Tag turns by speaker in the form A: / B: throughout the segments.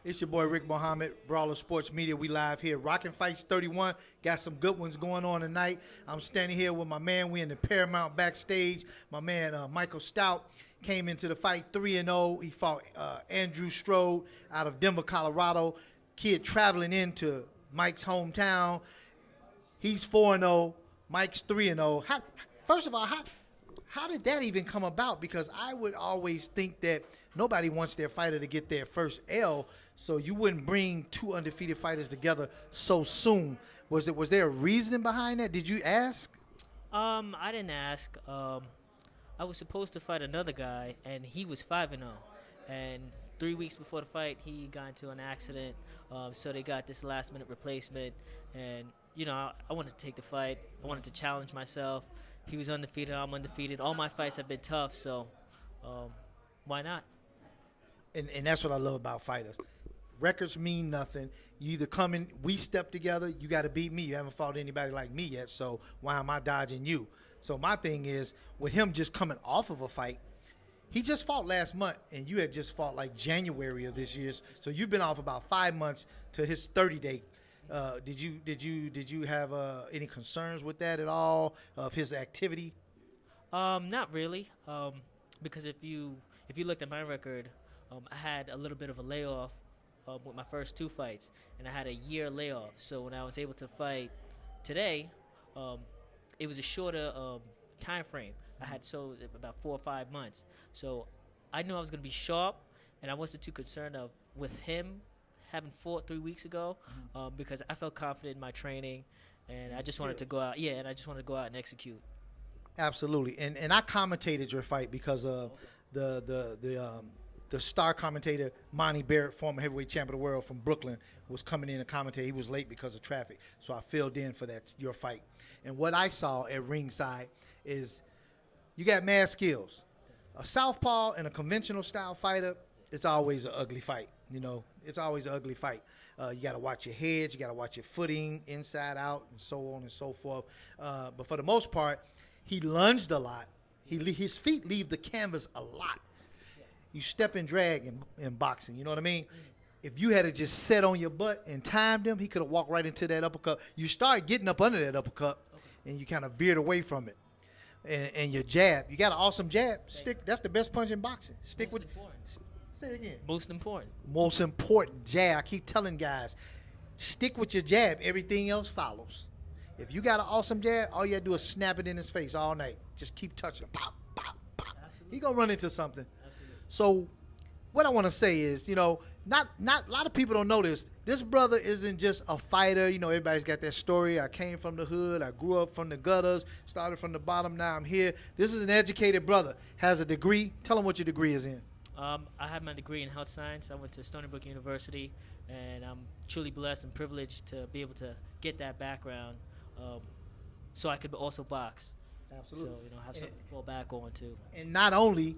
A: It's your boy Rick Mohamed, Brawler Sports Media. We live here. Rockin' Fights 31. Got some good ones going on tonight. I'm standing here with my man. We in the Paramount backstage. My man Michael Stoute came into the fight 3-0. He fought Andrew Strode out of Denver, Colorado. Kid traveling into Mike's hometown. He's 4-0. Mike's 3-0. First of all, how did that even come about? Because I would always think that nobody wants their fighter to get their first L, so you wouldn't bring two undefeated fighters together so soon. Was there a reasoning behind that? Did you ask?
B: I didn't ask. I was supposed to fight another guy, and he was 5-0. And 3 weeks before the fight, he got into an accident, so they got this last-minute replacement. And, you know, I wanted to take the fight. I wanted to challenge myself. He was undefeated. I'm undefeated. All my fights have been tough, so why not?
A: And that's what I love about fighters. Records mean nothing. You either come in, we step together, you got to beat me. You haven't fought anybody like me yet, so why am I dodging you? So my thing is, with him just coming off of a fight, he just fought last month, and you had just fought like January of this year. So you've been off about 5 months to his 30-day. Did you have any concerns with that at all, of his activity?
B: Not really, because if you looked at my record, I had a little bit of a layoff with my first two fights, and I had a year layoff. So when I was able to fight today, it was a shorter time frame. I had about 4 or 5 months. So I knew I was going to be sharp, and I wasn't too concerned with him having fought 3 weeks ago, because I felt confident in my training, and I just wanted to go out. Yeah, and I just wanted to go out and execute.
A: Absolutely, and I commentated your fight because the star commentator Monty Barrett, former heavyweight champion of the world from Brooklyn, was coming in to commentate. He was late because of traffic, so I filled in for your fight. And what I saw at ringside is you got mad skills. A southpaw and a conventional style fighter, it's always an ugly fight. You know, it's always an ugly fight. You got to watch your heads, you got to watch your footing, inside out, and so on and so forth. But for the most part, he lunged a lot. His feet leave the canvas a lot. You step and drag in boxing, you know what I mean? If you had to just set on your butt and timed him, he could have walked right into that uppercut. You start getting up under that uppercut, and you kind of veered away from it. And your jab, you got an awesome jab. That's the best punch in boxing. Say it again.
B: Most important.
A: Most important jab. I keep telling guys, stick with your jab. Everything else follows. If you got an awesome jab, all you got to do is snap it in his face all night. Just keep touching him. Pop, pop, pop. He going to run into something.
B: Absolutely.
A: So what I want to say is, you know, not a lot of people don't know this. This brother isn't just a fighter. You know, everybody's got that story. I came from the hood. I grew up from the gutters, started from the bottom. Now I'm here. This is an educated brother. Has a degree. Tell him what your degree is in.
B: I have my degree in health science. I went to Stony Brook University, and I'm truly blessed and privileged to be able to get that background, so I could also box.
A: Absolutely.
B: So, you know, have something to fall back on too.
A: And not only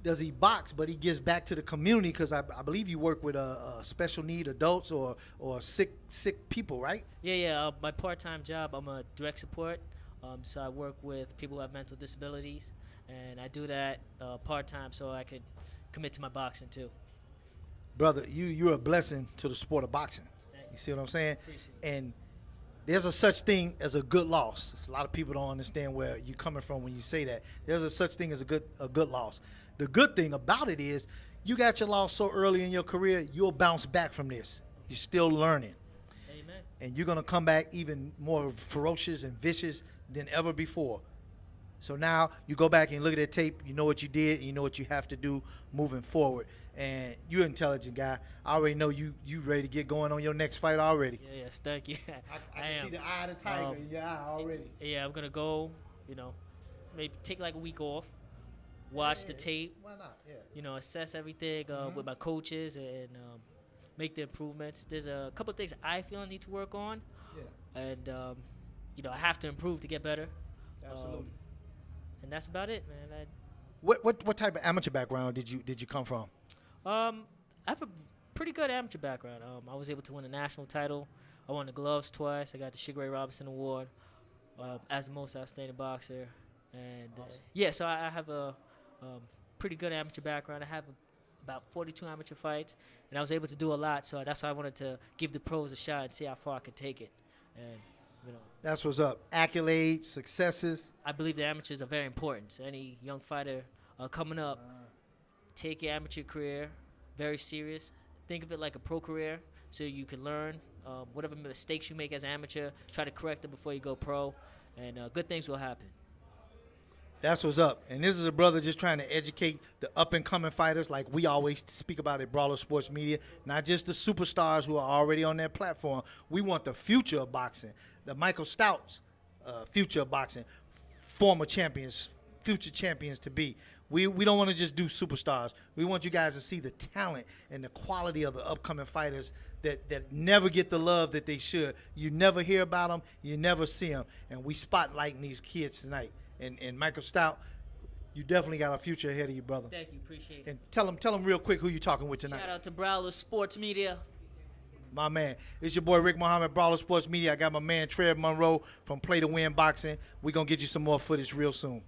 A: does he box, but he gives back to the community, because I believe you work with special need adults or sick people, right?
B: Yeah. My part-time job, I'm a direct support. So I work with people who have mental disabilities, and I do that part-time so I could commit to my boxing too.
A: Brother, you're a blessing to the sport of boxing. You see what I'm saying?
B: Appreciate it.
A: And there's a such thing as a good loss. A lot of people don't understand where you're coming from when you say that. There's a such thing as a good loss. The good thing about it is you got your loss so early in your career, you'll bounce back from this. You're still learning.
B: Amen.
A: And you're going to come back even more ferocious and vicious than ever before. So now you go back and look at that tape, you know what you did, and you know what you have to do moving forward. And you're an intelligent guy. I already know you ready to get going on your next fight already.
B: Yes, thank you.
A: I can see the eye of the tiger in your eye already.
B: Yeah, I'm going to go, you know, maybe take like a week off, watch the tape.
A: Why not? Yeah.
B: You know, assess everything with my coaches and make the improvements. There's a couple of things I feel I need to work on.
A: Yeah.
B: And, you know, I have to improve to get better.
A: Absolutely.
B: And that's about it, man.
A: What type of amateur background did you come from?
B: I have a pretty good amateur background. I was able to win a national title. I won the gloves twice. I got the Sugar Ray Robinson Award as the most outstanding boxer. And
A: Awesome.
B: yeah, so I have a pretty good amateur background. I have a about 42 amateur fights, and I was able to do a lot. So that's why I wanted to give the pros a shot and see how far I could take it. And
A: that's what's up. Accolades, successes.
B: I believe the amateurs are very important. So any young fighter coming up, take your amateur career very serious. Think of it like a pro career, so you can learn whatever mistakes you make as an amateur. Try to correct them before you go pro, and good things will happen.
A: That's what's up. And this is a brother just trying to educate the up-and-coming fighters like we always speak about at Brawler Sports Media, not just the superstars who are already on that platform. We want the future of boxing, the Michael Stoutes future of boxing, former champions, future champions to be. We don't want to just do superstars. We want you guys to see the talent and the quality of the upcoming fighters that never get the love that they should. You never hear about them. You never see them. And we spotlighting these kids tonight. And Michael Stoute, you definitely got a future ahead of you, brother.
B: Thank you. Appreciate it.
A: And tell them real quick who you talking with tonight.
B: Shout out to Brawlers Sports Media.
A: My man. It's your boy Rick Mohamed, Brawler Sports Media. I got my man Trev Monroe from Play to Win Boxing. We're going to get you some more footage real soon.